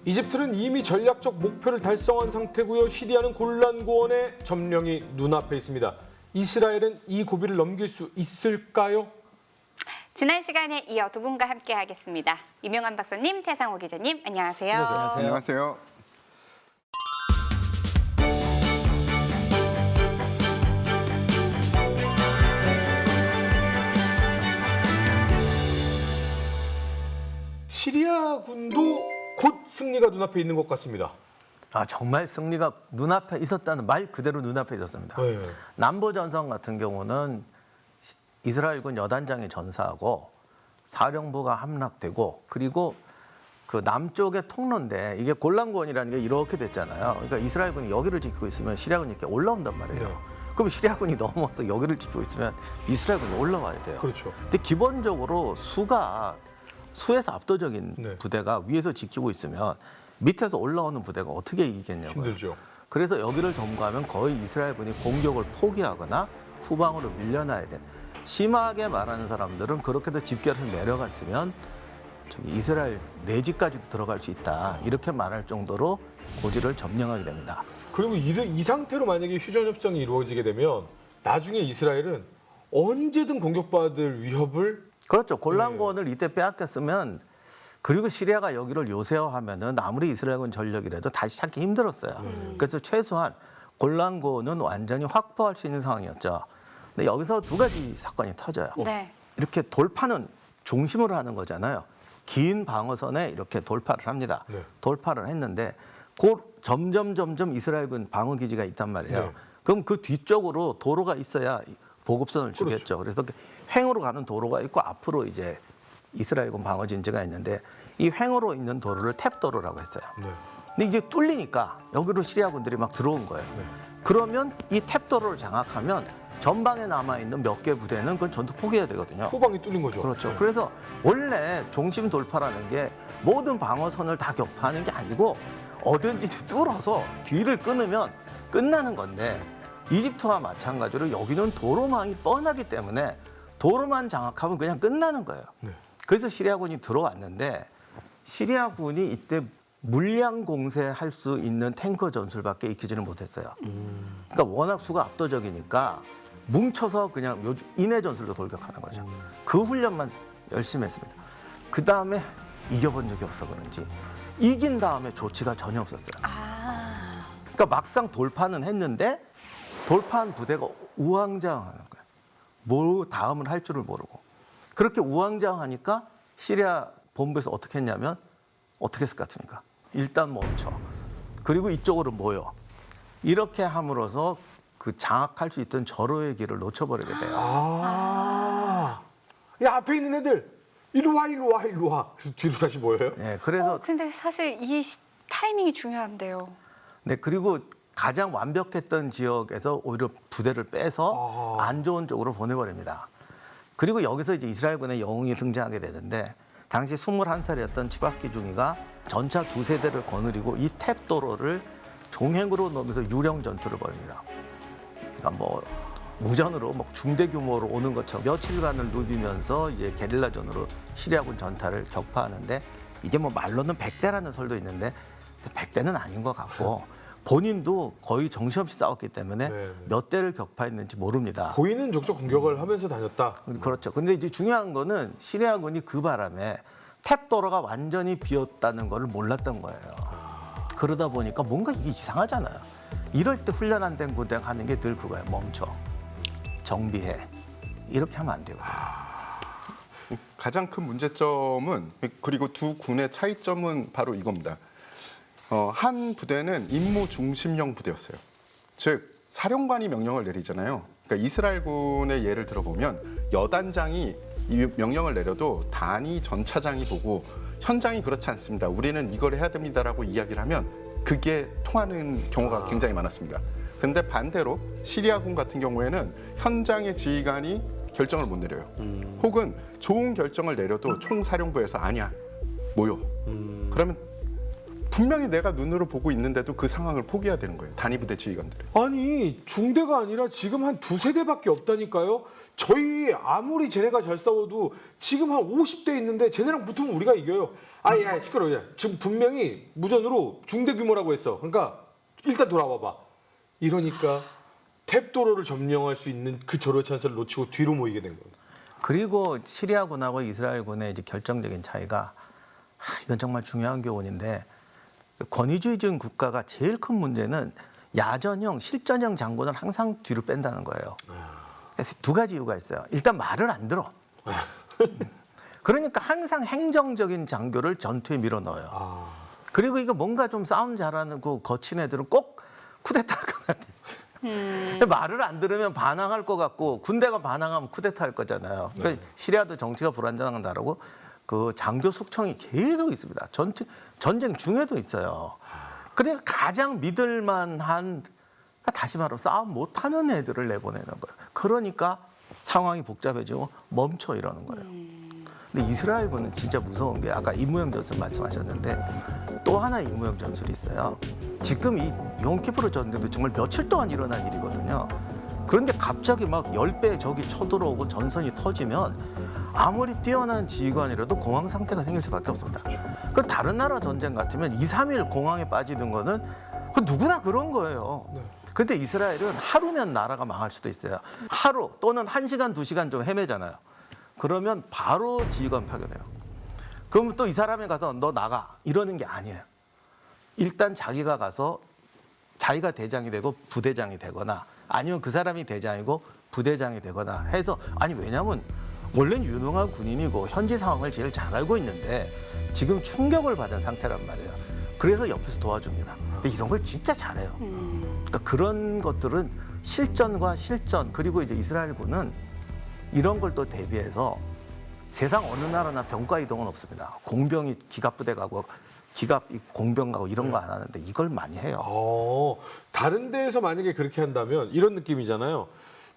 이집트는 이미 전략적 목표를 달성한 상태고요. 시리아는 곤란고원의 점령이 눈앞에 있습니다. 이스라엘은 이 고비를 넘길 수 있을까요? 지난 시간에 이어 두 분과 함께 하겠습니다. 유명한 박사님, 태상호 기자님, 안녕하세요. 안녕하세요. 시리아군도 곧 승리가 눈앞에 있는 것 같습니다. 정말 승리가 눈앞에 있었다는 말 그대로 눈앞에 있었습니다. 네. 남부전선 같은 경우는 이스라엘군 여단장이 전사하고 사령부가 함락되고 그리고 그 남쪽의 통로인데 이게 골란고원이라는 게 이렇게 됐잖아요. 그러니까 이스라엘군이 여기를 지키고 있으면 시리아군이 이렇게 올라온단 말이에요. 네. 그럼 시리아군이 넘어와서 여기를 지키고 있으면 이스라엘군이 올라와야 돼요. 그렇죠. 근데 기본적으로 수에서 압도적인 네. 부대가 위에서 지키고 있으면 밑에서 올라오는 부대가 어떻게 이기겠냐고요. 힘들죠. 그래서 여기를 점거하면 거의 이스라엘군이 공격을 포기하거나 후방으로 밀려나야 돼. 심하게 말하는 사람들은 그렇게도 집결해서 내려갔으면 저기 이스라엘 내지까지도 들어갈 수 있다. 이렇게 말할 정도로 고지를 점령하게 됩니다. 그리고 이 상태로 만약에 휴전 협정이 이루어지게 되면 나중에 이스라엘은 언제든 공격받을 위협을 그렇죠. 골란고원을 이때 빼앗겼으면 그리고 시리아가 여기를 요새화하면은 아무리 이스라엘군 전력이라도 다시 찾기 힘들었어요. 그래서 최소한 골란고원은 완전히 확보할 수 있는 상황이었죠. 근데 여기서 두 가지 사건이 터져요. 네. 이렇게 돌파는 중심으로 하는 거잖아요. 긴 방어선에 이렇게 돌파를 합니다. 네. 돌파를 했는데 점점 점점 이스라엘군 방어 기지가 있단 말이에요. 네. 그럼 그 뒤쪽으로 도로가 있어야 보급선을 주겠죠. 그래서 횡으로 가는 도로가 있고 앞으로 이제 이스라엘군 방어 진지가 있는데 이 횡으로 있는 도로를 탭도로라고 했어요. 네. 근데 이제 뚫리니까 여기로 시리아군들이 막 들어온 거예요. 네. 그러면 이 탭도로를 장악하면 전방에 남아있는 몇 개 부대는 그건 전투 포기해야 되거든요. 후방이 뚫린 거죠. 그렇죠. 네. 그래서 원래 중심 돌파라는 게 모든 방어선을 다 격파하는 게 아니고 어딘지 뚫어서 뒤를 끊으면 끝나는 건데 이집트와 마찬가지로 여기는 도로망이 뻔하기 때문에 도로만 장악하면 그냥 끝나는 거예요. 네. 그래서 시리아군이 들어왔는데 시리아군이 이때 물량 공세할 수 있는 탱커 전술밖에 익히지는 못했어요. 그러니까 워낙 수가 압도적이니까 뭉쳐서 그냥 인해 전술로 돌격하는 거죠. 그 훈련만 열심히 했습니다. 그 다음에 이겨본 적이 없어 그런지 이긴 다음에 조치가 전혀 없었어요. 그러니까 막상 돌파는 했는데 돌파한 부대가 우왕좌왕하는 거예요. 뭐 다음을 할 줄을 모르고 그렇게 우왕좌왕하니까 시리아 본부에서 어떻게 했냐면 어떻게 했을 것 같습니까? 일단 멈춰. 그리고 이쪽으로 모여. 이렇게 함으로써 그 장악할 수 있던 절호의 길을 놓쳐버리게 돼요. 야, 앞에 있는 애들 이리 와. 그래서 뒤로 다시 모여요. 네, 그래서 근데 사실 이 타이밍이 중요한데요. 네, 그리고 가장 완벽했던 지역에서 오히려 부대를 빼서 안 좋은 쪽으로 보내버립니다. 그리고 여기서 이제 이스라엘군의 영웅이 등장하게 되는데 당시 21살이었던 치바키 중위가 전차 2세대를 거느리고 이 탭도로를 종행으로 넘어서 유령 전투를 벌입니다. 그러니까 뭐 무전으로 뭐 중대 규모로 오는 것처럼 며칠간을 누비면서 이제 게릴라전으로 시리아군 전타를 격파하는데 이게 뭐 말로는 100대라는 설도 있는데 100대는 아닌 것 같고 본인도 거의 정신없이 싸웠기 때문에 네. 몇 대를 격파했는지 모릅니다. 보이는 족적 공격을 하면서 다녔다. 그렇죠. 근데 이제 중요한 거는 시리아군이 그 바람에 탭도로가 완전히 비었다는 걸 몰랐던 거예요. 그러다 보니까 뭔가 이게 이상하잖아요. 이럴 때 훈련 안 된 부대가 하는 게 늘 그거예요. 멈춰. 정비해. 이렇게 하면 안 되거든요. 가장 큰 문제점은 그리고 두 군의 차이점은 바로 이겁니다. 한 부대는 임무 중심형 부대였어요. 즉 사령관이 명령을 내리잖아요. 그러니까 이스라엘군의 예를 들어보면 여단장이 이 명령을 내려도 단위 전차장이 보고 현장이 그렇지 않습니다. 우리는 이걸 해야 됩니다라고 이야기를 하면 그게 통하는 경우가 굉장히 많았습니다. 근데 반대로 시리아군 같은 경우에는 현장의 지휘관이 결정을 못 내려요. 혹은 좋은 결정을 내려도 총사령부에서 아니야, 모여. 그러면 분명히 내가 눈으로 보고 있는데도 그 상황을 포기해야 되는 거예요. 단위부대 지휘관들은. 아니 중대가 아니라 지금 한 두세 대밖에 없다니까요. 저희 아무리 쟤네가 잘 싸워도 지금 한 50대 있는데 쟤네랑 붙으면 우리가 이겨요. 아야 시끄러워. 지금 분명히 무전으로 중대 규모라고 했어. 그러니까 일단 돌아와봐. 이러니까 탭도로를 점령할 수 있는 그 절호 찬스를 놓치고 뒤로 모이게 된 거예요. 그리고 시리아군하고 이스라엘군의 이제 결정적인 차이가 이건 정말 중요한 교훈인데 권위주의적인 국가가 제일 큰 문제는 야전형, 실전형 장군을 항상 뒤로 뺀다는 거예요. 그래서 두 가지 이유가 있어요. 일단 말을 안 들어. 그러니까 항상 행정적인 장교를 전투에 밀어넣어요. 그리고 이거 뭔가 좀 싸움 잘하는 그 거친 애들은 꼭 쿠데타할 것 같아요. 말을 안 들으면 반항할 것 같고 군대가 반항하면 쿠데타 할 거잖아요. 그러니까 시리아도 정치가 불안정한 나라고 그 장교 숙청이 계속 있습니다. 전쟁 중에도 있어요. 그러니까 가장 믿을만한 다시 말하면 싸움 못하는 애들을 내보내는 거예요. 그러니까 상황이 복잡해지고 멈춰 이러는 거예요. 근데 이스라엘군은 진짜 무서운 게 아까 임무형 전술 말씀하셨는데 또 하나의 임무형 전술이 있어요. 지금 이 욤키프르 전쟁도 정말 며칠 동안 일어난 일이거든요. 그런데 갑자기 막 10배 적이 쳐들어오고 전선이 터지면 아무리 뛰어난 지휘관이라도 공황 상태가 생길 수밖에 없습니다. 그 다른 나라 전쟁 같으면 2, 3일 공황에 빠지는 거는 그 누구나 그런 거예요. 근데 이스라엘은 하루면 나라가 망할 수도 있어요. 하루 또는 1시간, 2시간 좀 헤매잖아요. 그러면 바로 지휘관 파견해요. 그러면 또 이 사람이 가서 너 나가 이러는 게 아니에요. 일단 자기가 가서 자기가 대장이 되고 부대장이 되거나 아니면 그 사람이 대장이고 부대장이 되거나 해서 아니 왜냐면 원래는 유능한 군인이고 현지 상황을 제일 잘 알고 있는데 지금 충격을 받은 상태란 말이에요. 그래서 옆에서 도와줍니다. 근데 이런 걸 진짜 잘해요. 그러니까 그런 것들은 실전과 실전 그리고 이제 이스라엘군은 이런 걸 또 대비해서 세상 어느 나라나 병과 이동은 없습니다. 공병이 기갑부대 가고 기갑 공병 가고 이런 거 안 하는데 이걸 많이 해요. 다른 데에서 만약에 그렇게 한다면 이런 느낌이잖아요.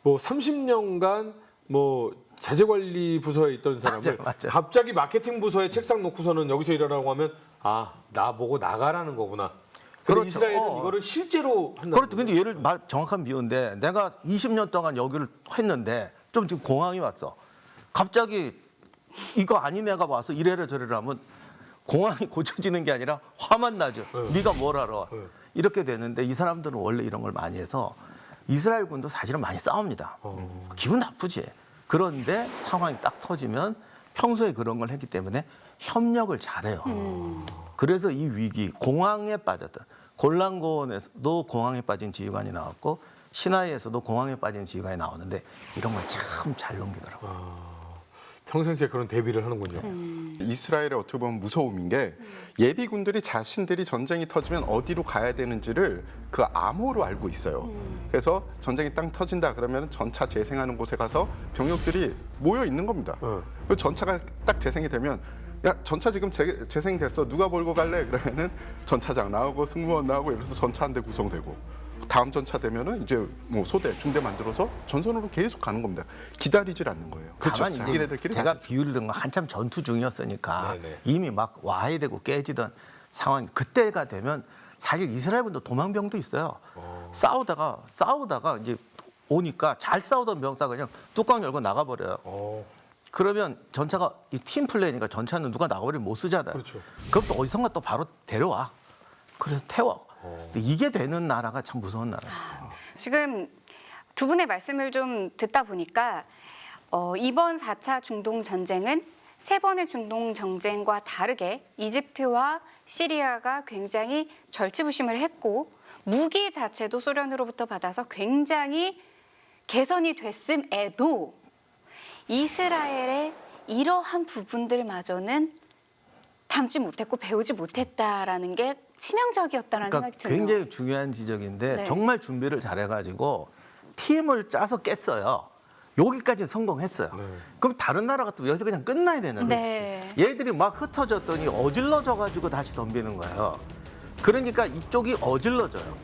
뭐 30년간 뭐 자재관리 부서에 있던 사람을 맞아요. 갑자기 마케팅 부서에 책상 놓고서는 여기서 일하라고 하면 나 보고 나가라는 거구나. 근데 그렇죠. 이스라엘은 이거를 실제로 한다. 그렇죠. 근데 예를 말 정확한 비유인데 내가 20년 동안 여기를 했는데 좀 지금 공항이 왔어. 갑자기 이거 아닌 애가 와서 이래라 저래라 하면 공항이 고쳐지는 게 아니라 화만 나죠. 네가 뭘 알아. 이렇게 되는데 이 사람들은 원래 이런 걸 많이 해서 이스라엘 군도 사실은 많이 싸웁니다. 기분 나쁘지. 그런데 상황이 딱 터지면 평소에 그런 걸 했기 때문에 협력을 잘해요. 그래서 이 위기, 공황에 빠졌던 골란고원에서도 공황에 빠진 지휘관이 나왔고 시나이에서도 공황에 빠진 지휘관이 나오는데 이런 걸 참 잘 넘기더라고요. 평상시에 그런 대비를 하는군요. 이스라엘의 어떻게 보면 무서움인 게 예비군들이 자신들이 전쟁이 터지면 어디로 가야 되는지를 그 암호로 알고 있어요. 그래서 전쟁이 딱 터진다 그러면 전차 재생하는 곳에 가서 병력들이 모여 있는 겁니다. 그 전차가 딱 재생이 되면 야 전차 지금 재생됐어 누가 몰고 갈래? 그러면은 전차장 나오고 승무원 나오고 이래서 전차 한 대 구성되고 다음 전차 되면은 이제 뭐 소대 중대 만들어서 전선으로 계속 가는 겁니다. 기다리질 않는 거예요. 다만 자기네들끼리 이제 제가 가야죠. 비유를 든 건 한참 전투 중이었으니까 네네. 이미 막 와해 되고 깨지던 상황 그때가 되면 사실 이스라엘군도 도망병도 있어요. 싸우다가 이제 오니까 잘 싸우던 병사가 그냥 뚜껑 열고 나가버려요. 그러면 전차가 이 팀 플레이니까 전차는 누가 나가버리면 못 쓰잖아요. 그렇죠. 그럼 또 어디선가 또 바로 데려와. 그래서 태워. 근데 이게 되는 나라가 참 무서운 나라예요. 지금 두 분의 말씀을 좀 듣다 보니까 이번 4차 중동 전쟁은 세 번의 중동 전쟁과 다르게 이집트와 시리아가 굉장히 절치부심을 했고 무기 자체도 소련으로부터 받아서 굉장히 개선이 됐음에도 이스라엘의 이러한 부분들마저는 담지 못했고 배우지 못했다라는 게 치명적이었다는 생각이 드네요. 굉장히 중요한 지적인데 네. 정말 준비를 잘해가지고 팀을 짜서 깼어요. 여기까지 성공했어요. 그럼 다른 나라 같으면 여기서 그냥 끝나야 되는데 네. 얘들이 막 흩어졌더니 어질러져가지고 다시 덤비는 거예요. 그러니까 이쪽이 어질러져요.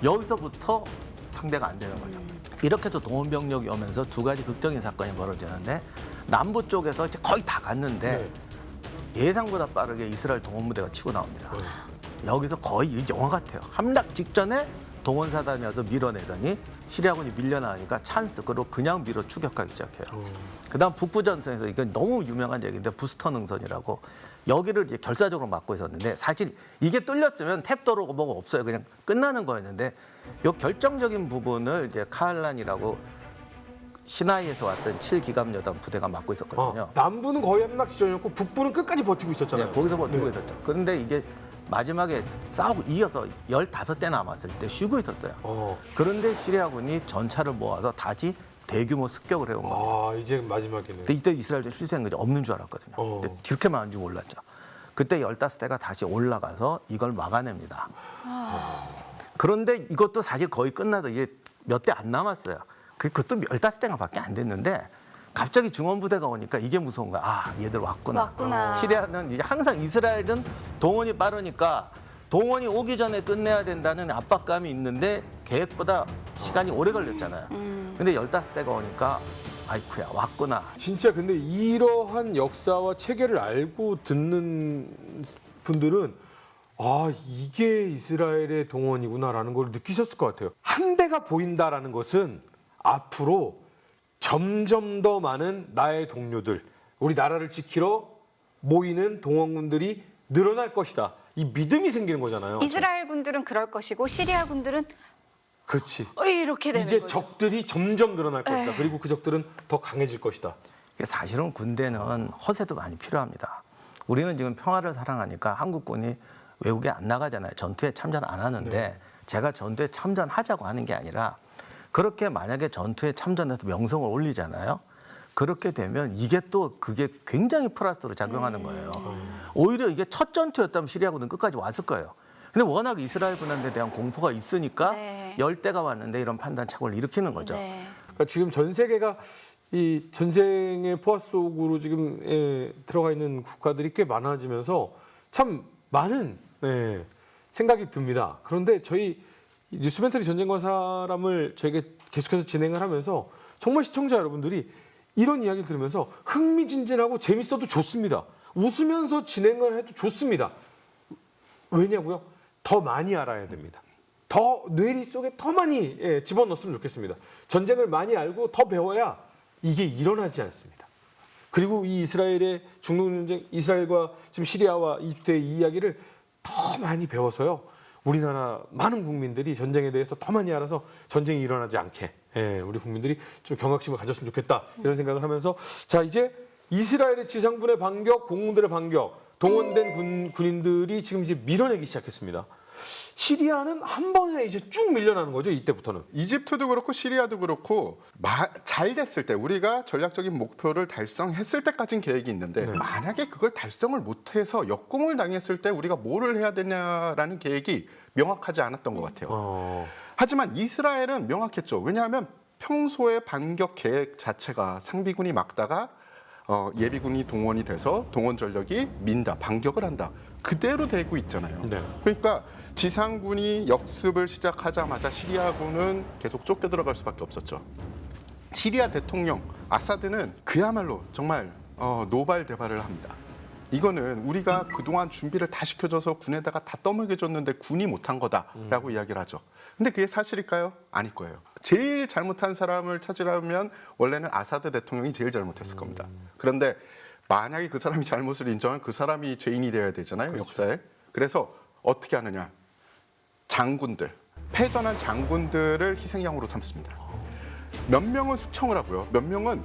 여기서부터 상대가 안 되는 거죠. 이렇게 해서 동원병력이 오면서 두 가지 극적인 사건이 벌어지는데 남부 쪽에서 이제 거의 다 갔는데 예상보다 빠르게 이스라엘 동원부대가 치고 나옵니다. 여기서 거의 이 영화 같아요. 함락 직전에 동원사단이 와서 밀어내더니 시리아군이 밀려나니까 찬스, 그리고 그냥 밀어 추격하기 시작해요. 그다음 북부전선에서 이건 너무 유명한 얘기인데 부스터 능선이라고 여기를 이제 결사적으로 막고 있었는데 사실 이게 뚫렸으면 탭도로고 뭐가 없어요. 그냥 끝나는 거였는데 요 결정적인 부분을 이제 카알란이라고 시나이에서 왔던 7기갑여단 부대가 맡고 있었거든요. 남부는 거의 함락 지점이었고 북부는 끝까지 버티고 있었잖아요. 네, 거기서 버티고 있었죠. 그런데 이게 마지막에 싸우고 이어서 15대 남았을 때 쉬고 있었어요. 그런데 시리아군이 전차를 모아서 다시 대규모 습격을 해온 겁니다. 이제 마지막이네. 근데 이때 이스라엘 좀 실수한 거죠. 없는 줄 알았거든요. 근데 이렇게 많은 줄 몰랐죠. 그때 15대가 다시 올라가서 이걸 막아냅니다. 그런데 이것도 사실 거의 끝나서 이제 몇 대 안 남았어요. 그것도 15대가 밖에 안 됐는데 갑자기 중원부대가 오니까 이게 무서운 거야. 아, 얘들 왔구나. 시리아는 이제 항상 이스라엘은 동원이 빠르니까 동원이 오기 전에 끝내야 된다는 압박감이 있는데 계획보다 시간이 오래 걸렸잖아요. 근데 15대가 오니까 아이쿠야 왔구나. 진짜 근데 이러한 역사와 체계를 알고 듣는 분들은 이게 이스라엘의 동원이구나라는 걸 느끼셨을 것 같아요. 한 대가 보인다라는 것은 앞으로 점점 더 많은 나의 동료들, 우리 나라를 지키러 모이는 동원군들이 늘어날 것이다. 이 믿음이 생기는 거잖아요. 이스라엘 군들은 그럴 것이고 시리아 군들은 그렇지. 이렇게 되는 이제 거죠. 적들이 점점 늘어날 것이다. 에이. 그리고 그 적들은 더 강해질 것이다. 사실은 군대는 허세도 많이 필요합니다. 우리는 지금 평화를 사랑하니까 한국군이 외국에 안 나가잖아요. 전투에 참전 안 하는데 제가 전투에 참전하자고 하는 게 아니라 그렇게 만약에 전투에 참전해서 명성을 올리잖아요. 그렇게 되면 이게 또 그게 굉장히 플러스로 작용하는 거예요. 오히려 이게 첫 전투였다면 시리아군은 끝까지 왔을 거예요. 근데 워낙 이스라엘 군한테 대한 공포가 있으니까 네. 10대가 왔는데 이런 판단 착오를 일으키는 거죠. 네. 그러니까 지금 전 세계가 이 전쟁의 포화 속으로 지금 들어가 있는 국가들이 꽤 많아지면서 참 많은 생각이 듭니다. 그런데 저희 뉴스멘터리 전쟁과 사람을 저에게 계속해서 진행을 하면서 정말 시청자 여러분들이 이런 이야기를 들으면서 흥미진진하고 재밌어도 좋습니다. 웃으면서 진행을 해도 좋습니다. 왜냐고요? 더 많이 알아야 됩니다. 더 뇌리 속에 더 많이 집어넣었으면 좋겠습니다. 전쟁을 많이 알고 더 배워야 이게 일어나지 않습니다. 그리고 이 이스라엘의 중동 전쟁, 이스라엘과 지금 시리아와 이집트의 이 이야기를 더 많이 배워서요. 우리나라 많은 국민들이 전쟁에 대해서 더 많이 알아서 전쟁이 일어나지 않게 우리 국민들이 좀 경각심을 가졌으면 좋겠다 이런 생각을 하면서 자 이제 이스라엘의 지상군의 반격, 공군들의 반격, 동원된 군인들이 지금 이제 밀어내기 시작했습니다. 시리아는 한 번에 이제 쭉 밀려나는 거죠 이때부터는. 이집트도 그렇고 시리아도 그렇고 잘 됐을 때 우리가 전략적인 목표를 달성했을 때까지는 계획이 있는데 만약에 그걸 달성을 못해서 역공을 당했을 때 우리가 뭐를 해야 되냐라는 계획이 명확하지 않았던 것 같아요. 하지만 이스라엘은 명확했죠. 왜냐하면 평소에 반격 계획 자체가 상비군이 막다가 예비군이 동원이 돼서 동원 전력이 민다, 반격을 한다. 그대로 되고 있잖아요. 네. 그러니까 지상군이 역습을 시작하자마자 시리아군은 계속 쫓겨 들어갈 수밖에 없었죠. 시리아 대통령 아사드는 그야말로 정말 노발대발을 합니다. 이거는 우리가 그동안 준비를 다 시켜줘서 군에다가 다 떠먹여줬는데 군이 못한 거다라고 이야기를 하죠. 근데 그게 사실일까요? 아닐 거예요. 제일 잘못한 사람을 찾으려면 원래는 아사드 대통령이 제일 잘못했을 겁니다. 그런데 만약에 그 사람이 잘못을 인정하면 그 사람이 죄인이 되어야 되잖아요. 그렇죠. 역사에. 그래서 어떻게 하느냐. 장군들, 패전한 장군들을 희생양으로 삼습니다. 몇 명은 숙청을 하고요. 몇 명은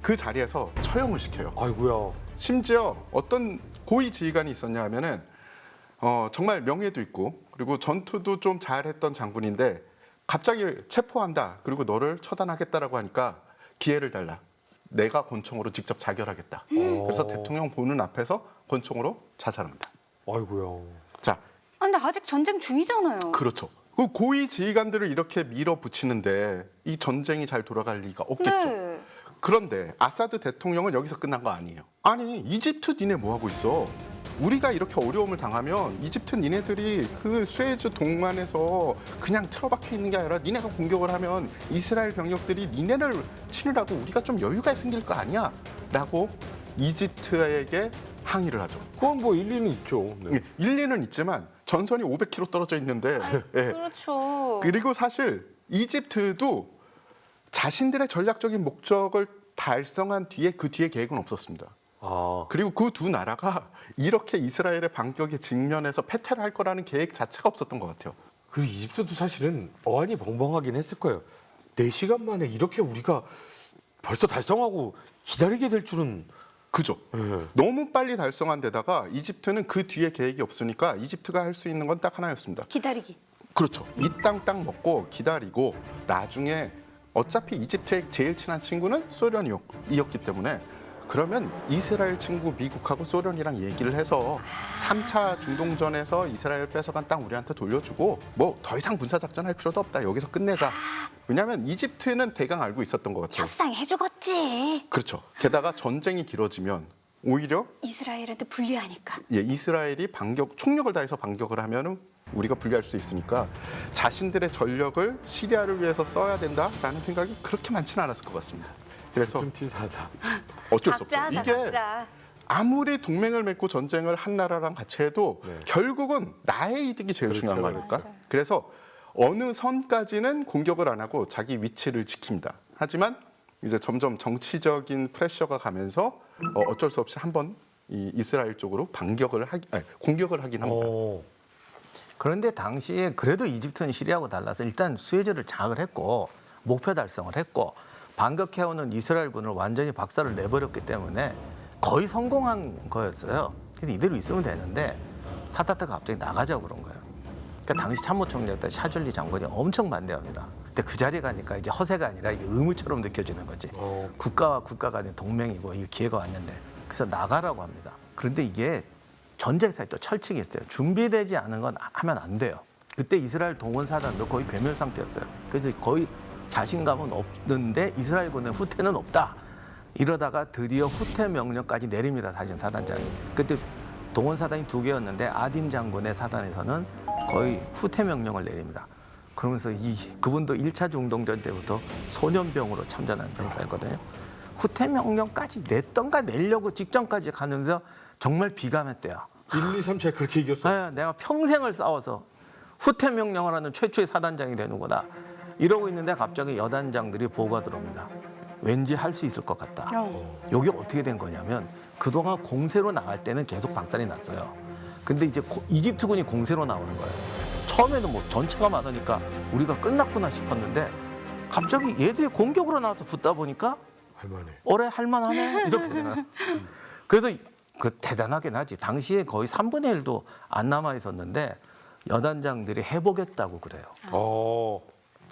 그 자리에서 처형을 시켜요. 아이고야. 심지어 어떤 고위 지휘관이 있었냐 하면은 정말 명예도 있고 그리고 전투도 좀 잘했던 장군인데 갑자기 체포한다. 그리고 너를 처단하겠다라고 하니까 기회를 달라. 내가 권총으로 직접 자결하겠다. 그래서 대통령 보는 앞에서 권총으로 자살합니다. 아이고야. 자, 근데 아직 전쟁 중이잖아요. 그렇죠. 그 고위 지휘관들을 이렇게 밀어붙이는데 이 전쟁이 잘 돌아갈 리가 없겠죠. 네. 그런데 아사드 대통령은 여기서 끝난 거 아니에요. 아니 이집트 니네 뭐 하고 있어? 우리가 이렇게 어려움을 당하면 이집트 니네들이 그 수에즈 동만에서 그냥 틀어박혀 있는 게 아니라 니네가 공격을 하면 이스라엘 병력들이 니네를 치느라고 우리가 좀 여유가 생길 거 아니야? 라고 이집트에게 항의를 하죠. 그건 뭐 일리는 있죠. 네. 일리는 있지만 전선이 500km 떨어져 있는데 예. 그렇죠. 그리고 사실 이집트도 자신들의 전략적인 목적을 달성한 뒤에 그 뒤에 계획은 없었습니다. 아, 그리고 그 두 나라가 이렇게 이스라엘의 반격에 직면해서 패퇴를 할 거라는 계획 자체가 없었던 것 같아요. 그 이집트도 사실은 어안이 벙벙하긴 했을 거예요. 4시간 만에 이렇게 우리가 벌써 달성하고 기다리게 될 줄은. 그죠? 예. 너무 빨리 달성한 데다가 이집트는 그 뒤에 계획이 없으니까 이집트가 할 수 있는 건 딱 하나였습니다. 기다리기. 그렇죠. 이 땅 딱 먹고 기다리고 나중에 어차피 이집트의 제일 친한 친구는 소련이었기 때문에 그러면 이스라엘 친구 미국하고 소련이랑 얘기를 해서 3차 중동전에서 이스라엘 뺏어간 땅 우리한테 돌려주고 뭐 더 이상 군사작전 할 필요도 없다. 여기서 끝내자. 왜냐하면 이집트는 대강 알고 있었던 것 같아요. 협상해 주겠지. 그렇죠. 게다가 전쟁이 길어지면 오히려 이스라엘한테 불리하니까. 이스라엘이 총력을 다해서 반격을 하면은 우리가 불리할 수 있으니까 자신들의 전력을 시리아를 위해서 써야 된다라는 생각이 그렇게 많지는 않았을 것 같습니다. 그래서 좀 티사다. 어쩔 수 없죠. 각자 하자, 이게 각자. 아무리 동맹을 맺고 전쟁을 한 나라랑 같이 해도 네. 결국은 나의 이득이 제일 그렇죠, 중요한 거니까. 그렇죠. 그래서 어느 선까지는 공격을 안 하고 자기 위치를 지킵니다. 하지만 이제 점점 정치적인 프레셔가 가면서 어쩔 수 없이 한번 이 이스라엘 쪽으로 공격을 하긴 합니다. 그런데 당시에 그래도 이집트는 시리아하고 달라서 일단 수혜지를 장악을 했고 목표 달성을 했고 반격해오는 이스라엘군을 완전히 박살을 내버렸기 때문에 거의 성공한 거였어요. 그래서 이대로 있으면 되는데 사타트가 갑자기 나가자고 그런 거예요. 그러니까 당시 참모총리였던 샤줄리 장관이 엄청 반대합니다. 근데 그 자리에 가니까 이제 허세가 아니라 이게 의무처럼 느껴지는 거지. 국가와 국가 간의 동맹이고 이 기회가 왔는데 그래서 나가라고 합니다. 그런데 이게 전쟁사에 또 철칙이 있어요. 준비되지 않은 건 하면 안 돼요. 그때 이스라엘 동원 사단도 거의 괴멸 상태였어요. 그래서 거의 자신감은 없는데 이스라엘군의 후퇴는 없다. 이러다가 드디어 후퇴 명령까지 내립니다. 사진 사단장이. 그때 동원 사단이 2개였는데 아딘 장군의 사단에서는 거의 후퇴 명령을 내립니다. 그러면서 그분도 1차 중동전 때부터 소년병으로 참전한 병사였거든요. 후퇴 명령까지 냈던가 내려고 직전까지 가면서 정말 비감했대요. 1, 2, 3차 그렇게 이겼어. 아, 내가 평생을 싸워서 후퇴 명령을 하는 최초의 사단장이 되는구나. 이러고 있는데 갑자기 여단장들이 보고가 들어옵니다. 왠지 할 수 있을 것 같다. 여기 어떻게 된 거냐면 그동안 공세로 나갈 때는 계속 박살이 났어요. 근데 이제 이집트군이 공세로 나오는 거예요. 처음에는 뭐 전차가 많으니까 우리가 끝났구나 싶었는데 갑자기 얘들이 공격으로 나와서 붙다 보니까 할만해. 올해 할만하네 이렇게 되나. 그래서 그 대단하긴 하지. 당시에 거의 3분의 1도 안 남아 있었는데 여단장들이 해보겠다고 그래요.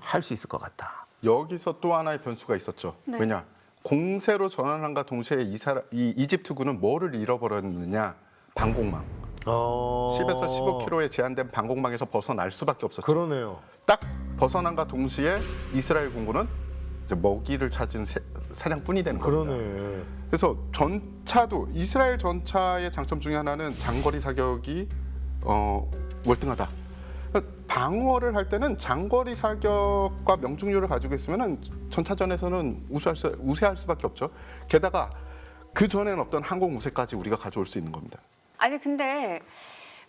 할 수 있을 것 같다. 여기서 또 하나의 변수가 있었죠. 네. 왜냐? 공세로 전환한과 동시에 이 이집트군은 뭐를 잃어버렸느냐? 방공망. 10에서 15km에 제한된 방공망에서 벗어날 수밖에 없었죠. 그러네요. 딱 벗어난과 동시에 이스라엘 공군은 이제 먹이를 찾은 사냥꾼이 되는 겁니다. 그러네. 그래서 전차도 이스라엘 전차의 장점 중에 하나는 장거리 사격이 월등하다. 방어를 할 때는 장거리 사격과 명중률을 가지고 있으면 전차전에서는 우세할 수밖에 없죠. 게다가 그 전에는 없던 항공 우세까지 우리가 가져올 수 있는 겁니다. 아니 근데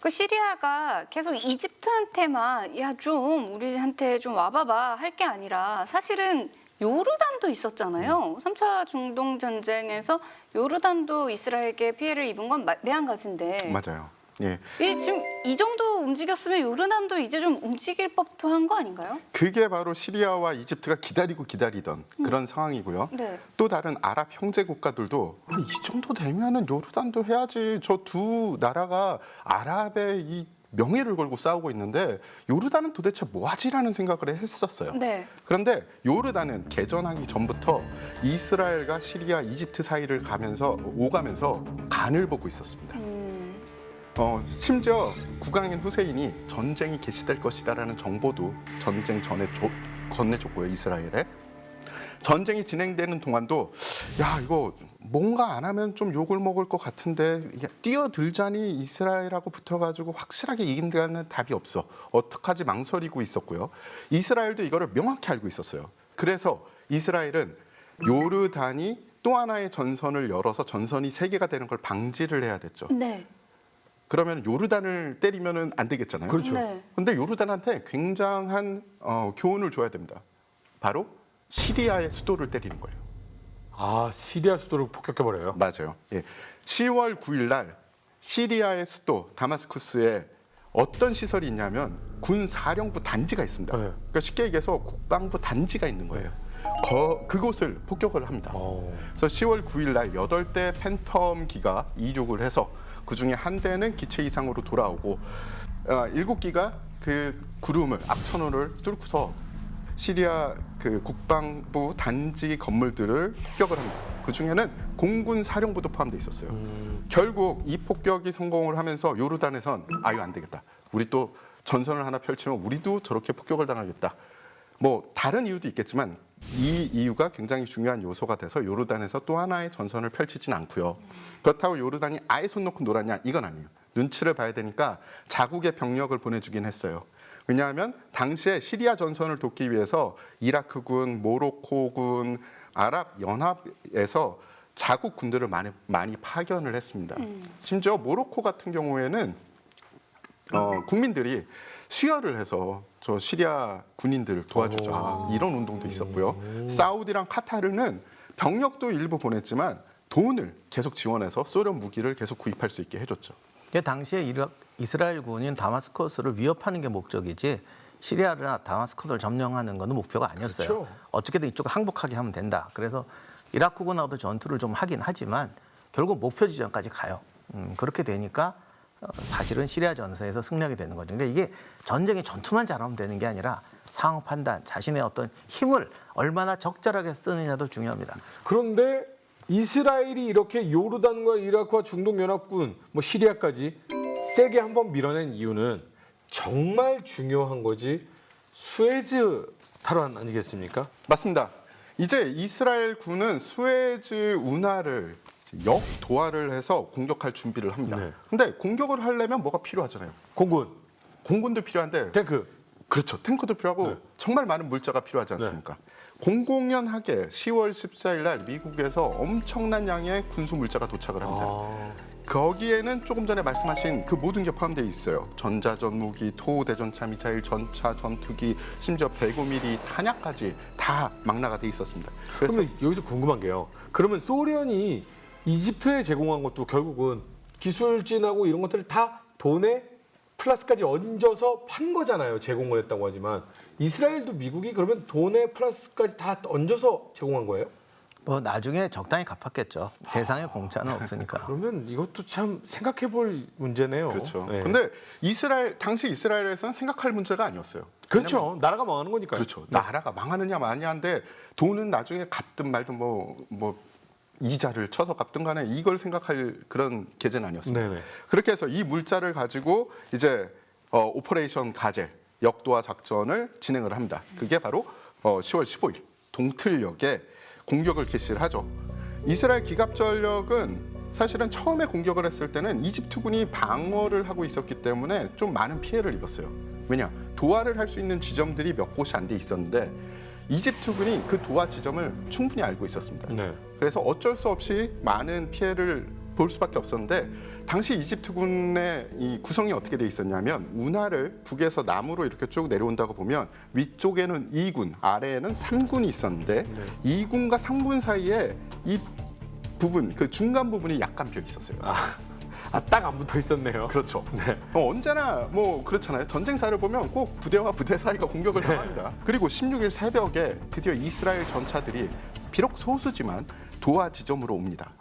그 시리아가 계속 이집트한테만 야 좀 우리한테 좀 와봐봐 할 게 아니라 사실은 요르단도 있었잖아요. 3차 중동 전쟁에서 요르단도 이스라엘에게 피해를 입은 건 매한가지인데. 맞아요. 예, 지금 이 정도 움직였으면 요르단도 이제 좀 움직일 법도 한 거 아닌가요? 그게 바로 시리아와 이집트가 기다리던 그런 상황이고요. 네. 또 다른 아랍 형제 국가들도 이 정도 되면은 요르단도 해야지. 저 두 나라가 아랍의 이 명예를 걸고 싸우고 있는데 요르단은 도대체 뭐하지라는 생각을 했었어요. 네. 그런데 요르단은 개전하기 전부터 이스라엘과 시리아, 이집트 사이를 오가면서 간을 보고 있었습니다. 심지어 국왕인 후세인이 전쟁이 개시될 것이다라는 정보도 전쟁 전에 건네줬고요, 이스라엘에. 전쟁이 진행되는 동안도 야 이거 뭔가 안 하면 좀 욕을 먹을 것 같은데 뛰어들자니 이스라엘하고 붙어가지고 확실하게 이긴다는 답이 없어. 어떡하지 망설이고 있었고요. 이스라엘도 이거를 명확히 알고 있었어요. 그래서 이스라엘은 요르단이 또 하나의 전선을 열어서 전선이 세 개가 되는 걸 방지를 해야 됐죠. 네. 그러면 요르단을 때리면은 안 되겠잖아요. 그렇죠. 네. 근데 요르단한테 굉장한 교훈을 줘야 됩니다. 바로 시리아의 수도를 때리는 거예요. 아, 시리아 수도를 폭격해버려요. 맞아요. 예. 10월 9일 날 시리아의 수도 다마스쿠스에 어떤 시설이 있냐면 군 사령부 단지가 있습니다. 네. 그러니까 쉽게 얘기해서 국방부 단지가 있는 거예요. 그곳을 폭격을 합니다. 그래서 10월 9일 날 8대 팬텀기가 이륙을 해서 그중에 한 대는 기체 이상으로 돌아오고 7기가 그 구름을 앞천호를 뚫고서 시리아 그 국방부 단지 건물들을 폭격을 합니다. 그 중에는 공군 사령부도 포함되어 있었어요. 결국 이 폭격이 성공을 하면서 요르단에선 아유 안 되겠다. 우리 또 전선을 하나 펼치면 우리도 저렇게 폭격을 당하겠다. 뭐 다른 이유도 있겠지만 이 이유가 굉장히 중요한 요소가 돼서 요르단에서 또 하나의 전선을 펼치진 않고요. 그렇다고 요르단이 아예 손 놓고 놀았냐? 이건 아니에요. 눈치를 봐야 되니까 자국의 병력을 보내주긴 했어요. 왜냐하면 당시에 시리아 전선을 돕기 위해서 이라크군, 모로코군, 아랍연합에서 자국 군들을 많이 파견을 했습니다. 심지어 모로코 같은 경우에는 국민들이 수혈을 해서 저 시리아 군인들을 도와주자 이런 운동도 있었고요. 사우디랑 카타르는 병력도 일부 보냈지만 돈을 계속 지원해서 소련 무기를 계속 구입할 수 있게 해줬죠. 당시에 이스라엘 군인 다마스커스를 위협하는 게 목적이지 시리아나 다마스커스를 점령하는 것은 목표가 아니었어요. 그렇죠. 어떻게든 이쪽을 항복하게 하면 된다. 그래서 이라크군하고도 전투를 좀 하긴 하지만 결국 목표 지점까지 가요. 그렇게 되니까 사실은 시리아 전선에서 승리하게 되는 거죠. 근데 이게 전쟁의 전투만 잘하면 되는 게 아니라 상황 판단, 자신의 어떤 힘을 얼마나 적절하게 쓰느냐도 중요합니다. 그런데 이스라엘이 이렇게 요르단과 이라크와 중동연합군, 뭐 시리아까지 세게 한번 밀어낸 이유는 정말 중요한 거지 수에즈 탈환 아니겠습니까? 맞습니다. 이제 이스라엘 군은 수에즈 운하를 역도하를 해서 공격할 준비를 합니다. 네. 근데 공격을 하려면 뭐가 필요하잖아요. 공군, 공군도 필요한데 탱크. 그렇죠. 탱크도 필요하고 네. 정말 많은 물자가 필요하지 않습니까? 공공연하게 10월 14일 날 미국에서 엄청난 양의 군수 물자가 도착을 합니다. 거기에는 조금 전에 말씀하신 그 모든 게 포함되어 있어요. 전자전무기, 토대전차 미사일, 전차, 전투기, 심지어 105mm 탄약까지 다 망라가 돼 있었습니다. 그래서 그러면 여기서 궁금한 게요. 그러면 소련이 이집트에 제공한 것도 결국은 기술진하고 이런 것들을 다 돈에 플러스까지 얹어서 판 거잖아요. 제공을 했다고 하지만 이스라엘도 미국이 그러면 돈에 플러스까지 다 얹어서 제공한 거예요? 뭐 나중에 적당히 갚았겠죠. 세상에 공짜는 없으니까. 그러면 이것도 참 생각해 볼 문제네요. 그렇죠. 네. 근데 당시 이스라엘에서는 생각할 문제가 아니었어요. 그렇죠. 나라가 망하는 거니까요. 그렇죠. 나라가 망하느냐 마냐인데 돈은 나중에 갚든 말든 뭐 이자를 쳐서 갚든 간에 이걸 생각할 그런 계제는 아니었습니다. 네네. 그렇게 해서 이 물자를 가지고 이제 오퍼레이션 가젤 역도하 작전을 진행을 합니다. 그게 바로 10월 15일 동틀역에 공격을 개시를 하죠. 이스라엘 기갑전력은 사실은 처음에 공격을 했을 때는 이집트군이 방어를 하고 있었기 때문에 좀 많은 피해를 입었어요. 왜냐? 도하를 할 수 있는 지점들이 몇 곳이 안 돼 있었는데 이집트군이 그 도하 지점을 충분히 알고 있었습니다. 네. 그래서 어쩔 수 없이 많은 피해를 볼 수밖에 없었는데 당시 이집트군의 이 구성이 어떻게 돼 있었냐면 운하를 북에서 남으로 이렇게 쭉 내려온다고 보면 위쪽에는 2군, 아래에는 3군이 있었는데 2군과 3군 사이에 이 부분, 그 중간 부분이 약간 비어 있었어요. 딱 안 붙어 있었네요. 그렇죠. 네. 언제나 뭐 그렇잖아요. 전쟁사를 보면 꼭 부대와 부대 사이가 공격을 당합니다. 그리고 16일 새벽에 드디어 이스라엘 전차들이 비록 소수지만 도하 지점으로 옵니다.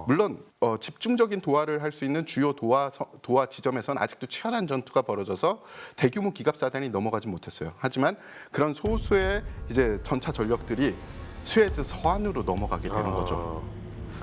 물론 집중적인 도하를 할 수 있는 주요 도하 지점에서는 아직도 치열한 전투가 벌어져서 대규모 기갑사단이 넘어가지 못했어요. 하지만 그런 소수의 이제 전차 전력들이 수에즈 서안으로 넘어가게 되는 거죠.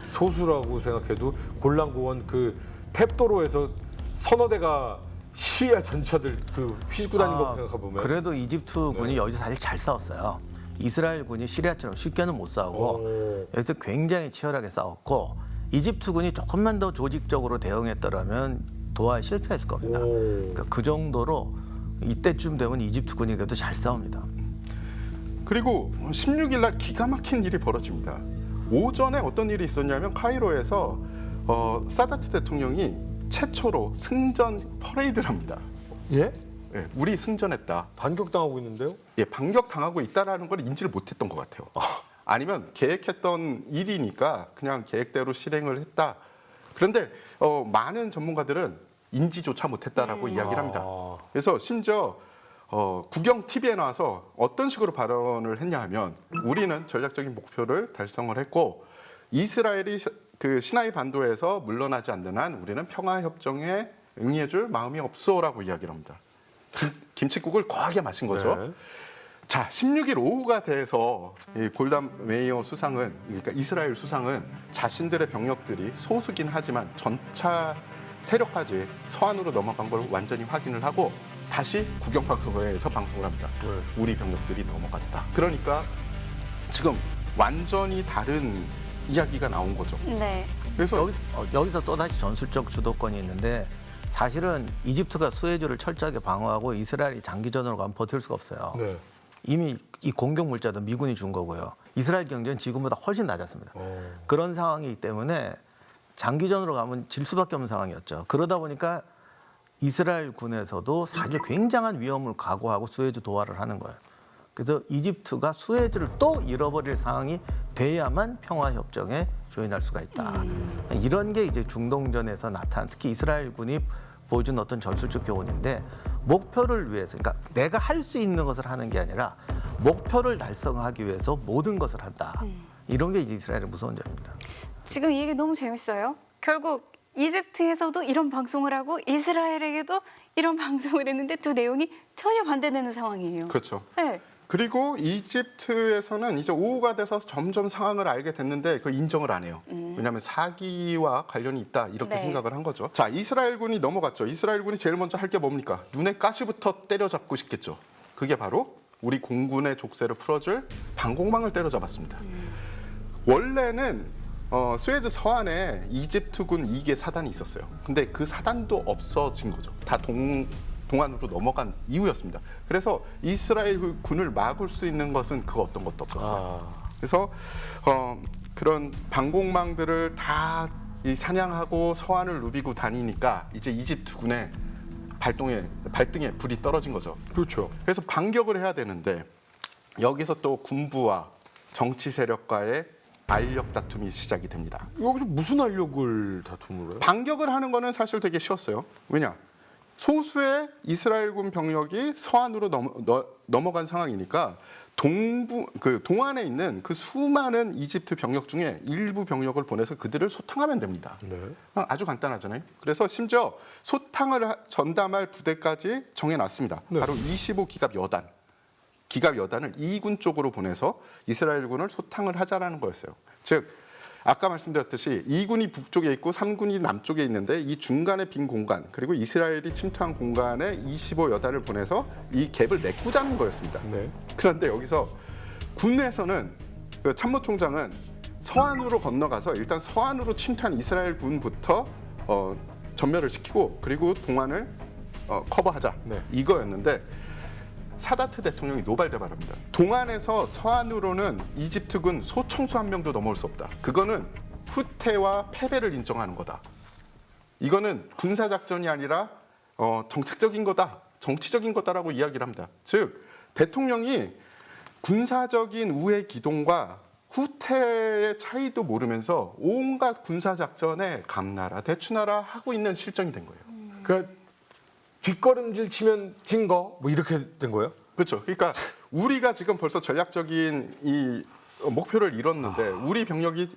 소수라고 생각해도 골란고원 그 탭도로에서 서너 대가 시리아 전차들 그 휘짓고 다닌 거 생각해 보면 그래도 이집트 군이 여기서 사실 잘 싸웠어요. 이스라엘 군이 시리아처럼 쉽게는 못 싸우고 여기서 굉장히 치열하게 싸웠고 이집트 군이 조금만 더 조직적으로 대응했더라면 도하에 실패했을 겁니다. 그러니까 그 정도로 이때쯤 되면 이집트 군이 그래도 잘 싸웁니다. 그리고 16일 날 기가 막힌 일이 벌어집니다. 오전에 어떤 일이 있었냐면 카이로에서 사다트 대통령이 최초로 승전 퍼레이드를 합니다. 예? 예, 우리 승전했다. 반격당하고 있는데요? 예, 반격당하고 있다라는 걸 인지를 못했던 것 같아요. 아니면 계획했던 일이니까 그냥 계획대로 실행을 했다. 그런데 많은 전문가들은 인지조차 못했다라고 이야기를 합니다. 아. 그래서 심지어 국영 TV에 나와서 어떤 식으로 발언을 했냐 하면 우리는 전략적인 목표를 달성을 했고 이스라엘이 그 시나이 반도에서 물러나지 않는 한 우리는 평화협정에 응해줄 마음이 없어라고 이야기를 합니다. 김칫국을 거하게 마신 거죠. 네. 자, 16일 오후가 돼서 이 골담 메이어 수상은, 그러니까 이스라엘 수상은 자신들의 병력들이 소수긴 하지만 전차 세력까지 서안으로 넘어간 걸 완전히 확인을 하고 다시 국영방송에서 방송을 합니다. 네. 우리 병력들이 넘어갔다. 그러니까 지금 완전히 다른 이야기가 나온 거죠. 네. 그래서 여기서 또다시 전술적 주도권이 있는데 사실은 이집트가 수에즈를 철저하게 방어하고 이스라엘이 장기전으로 가면 버틸 수가 없어요. 네. 이미 이 공격 물자도 미군이 준 거고요. 이스라엘 경제는 지금보다 훨씬 낮았습니다. 그런 상황이기 때문에 장기전으로 가면 질 수밖에 없는 상황이었죠. 그러다 보니까 이스라엘 군에서도 사실 굉장한 위험을 각오하고 수에즈 도하를 하는 거예요. 그래서 이집트가 수에즈를 또 잃어버릴 상황이 돼야만 평화협정에 조인할 수가 있다. 이런 게 이제 중동전에서 나타난 특히 이스라엘 군이 보여준 어떤 전술적 교훈인데 목표를 위해서, 그러니까 내가 할 수 있는 것을 하는 게 아니라 목표를 달성하기 위해서 모든 것을 한다. 이런 게 이제 이스라엘의 무서운 점입니다. 지금 이 얘기 너무 재밌어요. 결국 이집트에서도 이런 방송을 하고 이스라엘에게도 이런 방송을 했는데 두 내용이 전혀 반대되는 상황이에요. 그렇죠. 네. 그리고 이집트에서는 이제 오후가 돼서 점점 상황을 알게 됐는데 그 인정을 안 해요. 왜냐하면 사기와 관련이 있다 이렇게 네. 생각을 한 거죠. 자, 이스라엘군이 넘어갔죠. 이스라엘군이 제일 먼저 할 게 뭡니까? 눈에 가시부터 때려잡고 싶겠죠. 그게 바로 우리 공군의 족쇄를 풀어줄 방공망을 때려잡았습니다. 원래는 수에즈 서안에 이집트군 2개 사단이 있었어요. 근데 그 사단도 없어진 거죠. 다 동안으로 넘어간 이후였습니다. 그래서 이스라엘 군을 막을 수 있는 것은 그 어떤 것도 없었어요. 그래서 그런 방공망들을 다 이 사냥하고 서안을 누비고 다니니까 이제 이집트 군의 발등에 불이 떨어진 거죠. 그렇죠. 그래서 반격을 해야 되는데 여기서 또 군부와 정치 세력과의 알력 다툼이 시작이 됩니다. 여기서 무슨 알력을 다툼을 해요? 반격을 하는 거는 사실 되게 쉬웠어요. 왜냐? 소수의 이스라엘군 병력이 서안으로 넘어간 상황이니까 동안에 있는 그 수많은 이집트 병력 중에 일부 병력을 보내서 그들을 소탕하면 됩니다. 네. 아주 간단하잖아요. 그래서 심지어 소탕을 전담할 부대까지 정해놨습니다. 네. 바로 25기갑 여단. 기갑 여단을 이군 쪽으로 보내서 이스라엘군을 소탕을 하자라는 거였어요. 즉 아까 말씀드렸듯이 2군이 북쪽에 있고 3군이 남쪽에 있는데 이 중간에 빈 공간 그리고 이스라엘이 침투한 공간에 25여단을 보내서 이 갭을 메꾸자는 거였습니다. 네. 그런데 여기서 군에서는 그 참모총장은 서안으로 건너가서 일단 서안으로 침투한 이스라엘 군부터 전멸을 시키고 그리고 동안을 커버하자 네. 이거였는데 사다트 대통령이 노발대발합니다. 동안에서 서안으로는 이집트군 소총수 한 명도 넘어올 수 없다. 그거는 후퇴와 패배를 인정하는 거다. 이거는 군사작전이 아니라 정책적인 거다. 정치적인 거다라고 이야기를 합니다. 즉 대통령이 군사적인 우회 기동과 후퇴의 차이도 모르면서 온갖 군사작전에 감나라 대추나라 하고 있는 실정이 된 거예요. 그러니까 뒷걸음질 치면 진 거 뭐 이렇게 된 거예요? 그렇죠. 그러니까 우리가 지금 벌써 전략적인 이 목표를 이뤘는데 우리 병력이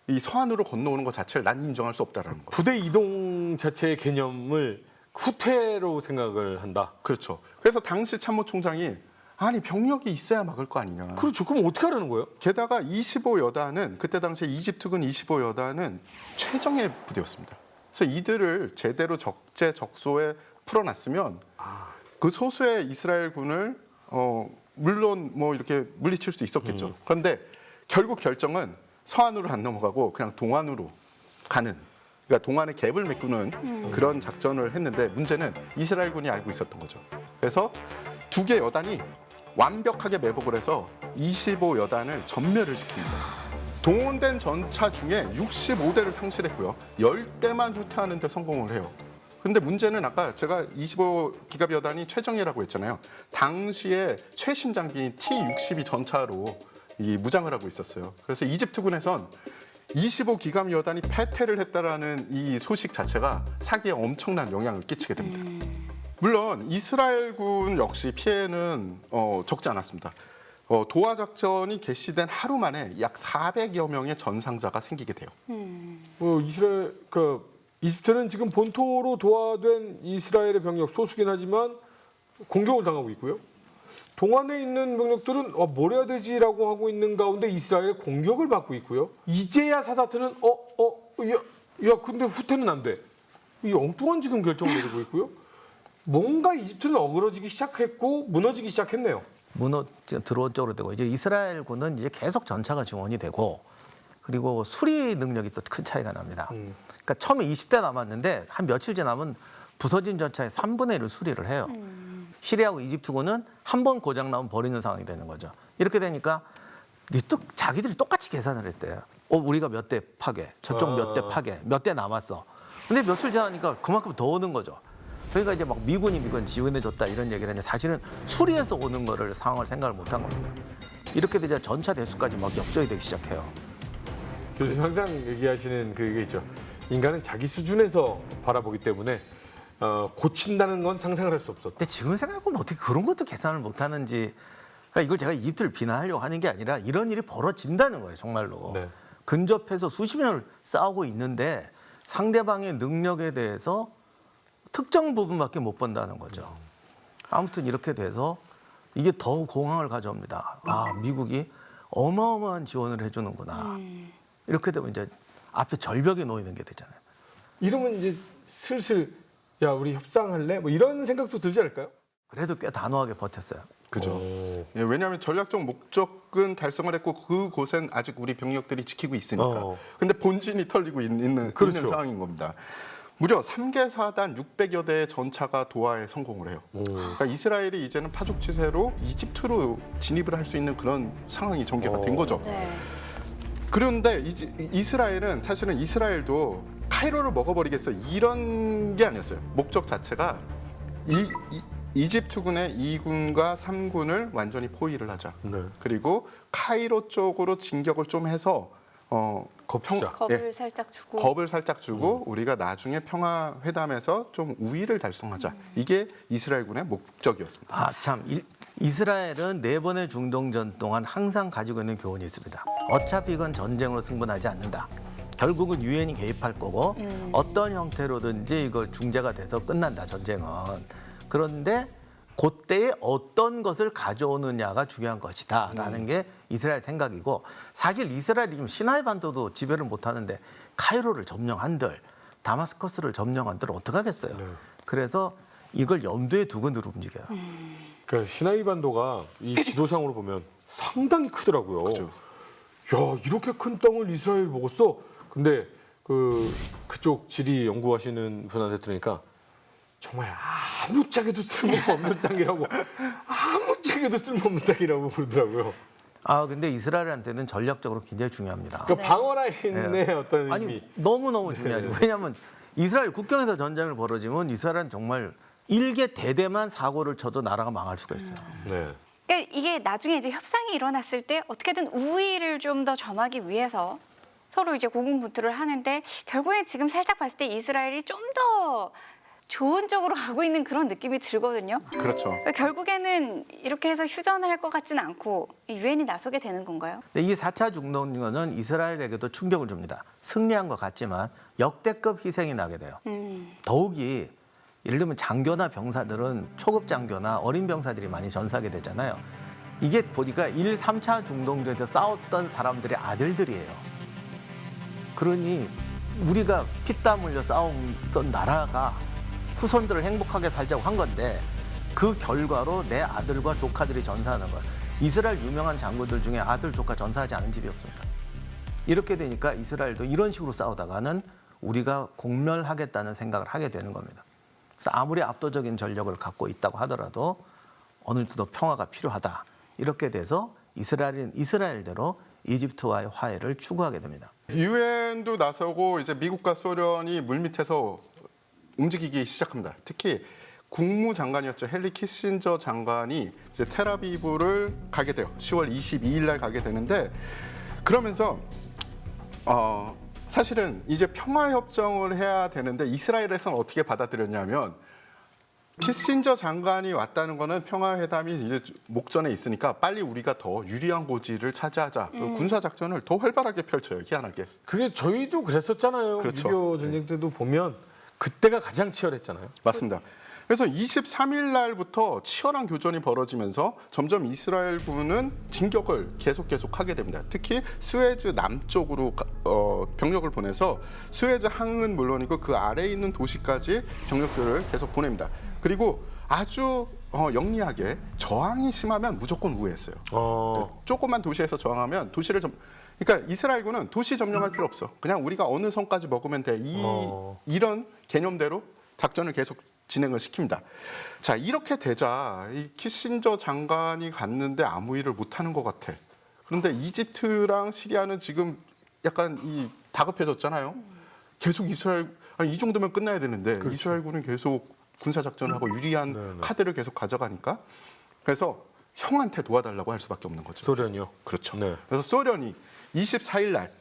이 서안으로 건너오는 것 자체를 난 인정할 수 없다라는 거. 부대 이동 자체의 개념을 후퇴로 생각을 한다. 그렇죠. 그래서 당시 참모총장이 아니 병력이 있어야 막을 거 아니냐. 그렇죠. 그럼 어떻게 하라는 거예요? 게다가 25여단은 그때 당시에 이집트군 25여단은 최정예 부대였습니다. 그래서 이들을 제대로 적재적소에 풀어놨으면 그 소수의 이스라엘 군을 물론 뭐 이렇게 물리칠 수 있었겠죠. 그런데 결국 결정은 서안으로 안 넘어가고 그냥 동안으로 가는, 그러니까 동안에 갭을 메꾸는 그런 작전을 했는데 문제는 이스라엘 군이 알고 있었던 거죠. 그래서 두 개 여단이 완벽하게 매복을 해서 25여단을 전멸을 시킵니다. 동원된 전차 중에 65대를 상실했고요. 10대만 후퇴하는 데 성공을 해요. 근데 문제는 아까 제가 25기갑 여단이 최정예라고 했잖아요. 당시에 최신 장비인 T-62 전차로 이 무장을 하고 있었어요. 그래서 이집트군에선 25기갑 여단이 패퇴를 했다라는 이 소식 자체가 사기에 엄청난 영향을 끼치게 됩니다. 물론 이스라엘군 역시 피해는 적지 않았습니다. 도하 작전이 개시된 하루 만에 약 400여 명의 전상자가 생기게 돼요. 이스라엘 이집트는 지금 본토로 도하된 이스라엘의 병력 소수긴 하지만 공격을 당하고 있고요. 동안에 있는 병력들은 뭘 해야 되지라고 하고 있는 가운데 이스라엘의 공격을 받고 있고요. 이제야 사다트는 근데 후퇴는 안 돼. 이 엉뚱한 지금 결정을 내리고 있고요. 뭔가 이집트는 어그러지기 시작했고 무너지기 시작했네요. 들어온 쪽으로 되고 이제 이스라엘군은 이제 계속 전차가 지원이 되고 그리고 수리 능력이 또 큰 차이가 납니다. 그러니까 처음에 20대 남았는데 한 며칠 지나면 부서진 전차의 3분의 1을 수리를 해요. 시리아하고 이집트군은 한 번 고장 나면 버리는 상황이 되는 거죠. 이렇게 되니까 또 자기들이 똑같이 계산을 했대요. 우리가 몇 대 파괴, 저쪽 몇 대 파괴, 몇 대 남았어. 근데 며칠 지나니까 그만큼 더 오는 거죠. 그러니까 이제 막 미군이 지원해줬다 이런 얘기를 했는데 사실은 수리해서 오는 거를 상황을 생각을 못한 겁니다. 이렇게 되자 전차 대수까지 막 역전이 되기 시작해요. 교수님 항상 얘기하시는 그게 있죠. 인간은 자기 수준에서 바라보기 때문에 고친다는 건 상상을 할 수 없었다. 근데 지금 생각해보면 어떻게 그런 것도 계산을 못하는지. 그러니까 이걸 제가 이집트를 비난하려고 하는 게 아니라 이런 일이 벌어진다는 거예요, 정말로. 네. 근접해서 수십 년을 싸우고 있는데 상대방의 능력에 대해서 특정 부분밖에 못 본다는 거죠. 아무튼 이렇게 돼서 이게 더 공황을 가져옵니다. 미국이 어마어마한 지원을 해주는구나. 이렇게 되면 이제 앞에 절벽에 놓이는 게 되잖아요. 이러면 이제 슬슬 우리 협상할래? 뭐 이런 생각도 들지 않을까요? 그래도 꽤 단호하게 버텼어요. 그죠. 예, 왜냐하면 전략적 목적은 달성을 했고 그곳엔 아직 우리 병력들이 지키고 있으니까. 근데 본진이 털리고 있는 상황인 겁니다. 무려 3개 사단 600여 대의 전차가 도하에 성공을 해요. 그러니까 이스라엘이 이제는 파죽지세로 이집트로 진입을 할 수 있는 그런 상황이 전개가 된 거죠. 네. 그런데 이스라엘은 사실은 이스라엘도 카이로를 먹어버리겠어 이런 게 아니었어요. 목적 자체가 이집트군의 2군과 3군을 완전히 포위를 하자. 네. 그리고 카이로 쪽으로 진격을 좀 해서 겁을 살짝 주고. 겁을 살짝 주고 우리가 나중에 평화 회담에서 좀 우위를 달성하자. 이게 이스라엘군의 목적이었습니다. 이스라엘은 4번의 중동전 동안 항상 가지고 있는 교훈이 있습니다. 어차피 이건 전쟁으로 승부나지 않는다. 결국은 유엔이 개입할 거고 어떤 형태로든지 이거 중재가 돼서 끝난다, 전쟁은. 그런데 그때에 어떤 것을 가져오느냐가 중요한 것이다라는 게 이스라엘 생각이고, 사실 이스라엘이 지금 시나이 반도도 지배를 못하는데 카이로를 점령한들 다마스커스를 점령한들 어떡하겠어요. 네. 그래서 이걸 염두에 두고 늘 움직여요. 그러니까 시나이 반도가 이 지도상으로 보면 상당히 크더라고요. 그죠. 야, 이렇게 큰 땅을 이스라엘 먹었어? 근데 그쪽 지리 연구하시는 분한테 들으니까 정말 아무짝에도 쓸모없는 땅이라고, 아무짝에도 쓸모없는 땅이라고 그러더라고요. 근데 이스라엘한테는 전략적으로 굉장히 중요합니다. 그러니까 방어 라인의 어떤 의미. 아니, 너무너무 중요하죠. 왜냐하면 이스라엘 국경에서 전쟁을 벌어지면 이스라엘은 정말 일개 대대만 사고를 쳐도 나라가 망할 수가 있어요. 네. 그러니까 이게 나중에 이제 협상이 일어났을 때 어떻게든 우위를 좀 더 점하기 위해서 서로 이제 고군분투를 하는데, 결국에 지금 살짝 봤을 때 이스라엘이 좀 더 좋은 쪽으로 가고 있는 그런 느낌이 들거든요. 그렇죠. 결국에는 이렇게 해서 휴전을 할 것 같지는 않고 유엔이 나서게 되는 건가요? 근데 이 4차 중동전은 이스라엘에게도 충격을 줍니다. 승리한 것 같지만 역대급 희생이 나게 돼요. 더욱이 예를 들면 장교나 병사들은 초급 장교나 어린 병사들이 많이 전사하게 되잖아요. 이게 보니까 1, 3차 중동전에서 싸웠던 사람들의 아들들이에요. 그러니 우리가 피땀 흘려 싸웠던 나라가 후손들을 행복하게 살자고 한 건데 그 결과로 내 아들과 조카들이 전사하는 거예요. 이스라엘 유명한 장군들 중에 아들, 조카 전사하지 않은 집이 없습니다. 이렇게 되니까 이스라엘도 이런 식으로 싸우다가는 우리가 공멸하겠다는 생각을 하게 되는 겁니다. 그래서 아무리 압도적인 전력을 갖고 있다고 하더라도 어느 정도 평화가 필요하다. 이렇게 돼서 이스라엘은 이스라엘대로 이집트와의 화해를 추구하게 됩니다. 유엔도 나서고 이제 미국과 소련이 물밑에서 움직이기 시작합니다. 특히 국무장관이었죠. 헨리 키신저 장관이 이제 텔아비브를 가게 돼요. 10월 22일 날 가게 되는데 그러면서 사실은 이제 평화협정을 해야 되는데 이스라엘에서는 어떻게 받아들였냐면 키신저 장관이 왔다는 거는 평화회담이 이제 목전에 있으니까 빨리 우리가 더 유리한 고지를 차지하자. 군사작전을 더 활발하게 펼쳐요. 희한하게. 그게 저희도 그랬었잖아요. 그렇죠. 6.25 전쟁 때도 보면 그때가 가장 치열했잖아요. 맞습니다. 그래서 23일 날부터 치열한 교전이 벌어지면서 점점 이스라엘군은 진격을 계속하게 됩니다. 특히 수에즈 남쪽으로 병력을 보내서 수에즈 항은 물론이고 그 아래에 있는 도시까지 병력들을 계속 보냅니다. 그리고 아주 영리하게 저항이 심하면 무조건 우회했어요. 조그만 도시에서 저항하면 도시를 그러니까 이스라엘군은 도시 점령할 필요 없어. 그냥 우리가 어느 선까지 먹으면 돼. 이런 개념대로 작전을 계속 진행을 시킵니다. 자, 이렇게 되자 이 키신저 장관이 갔는데 아무 일을 못하는 것 같아. 그런데 이집트랑 시리아는 지금 약간 다급해졌잖아요. 계속 이 정도면 끝나야 되는데 그렇죠. 이스라엘군은 계속 군사작전을 하고 유리한 카드를 계속 가져가니까 그래서 형한테 도와달라고 할 수밖에 없는 거죠. 소련이요. 그렇죠. 네. 그래서 소련이 24일 날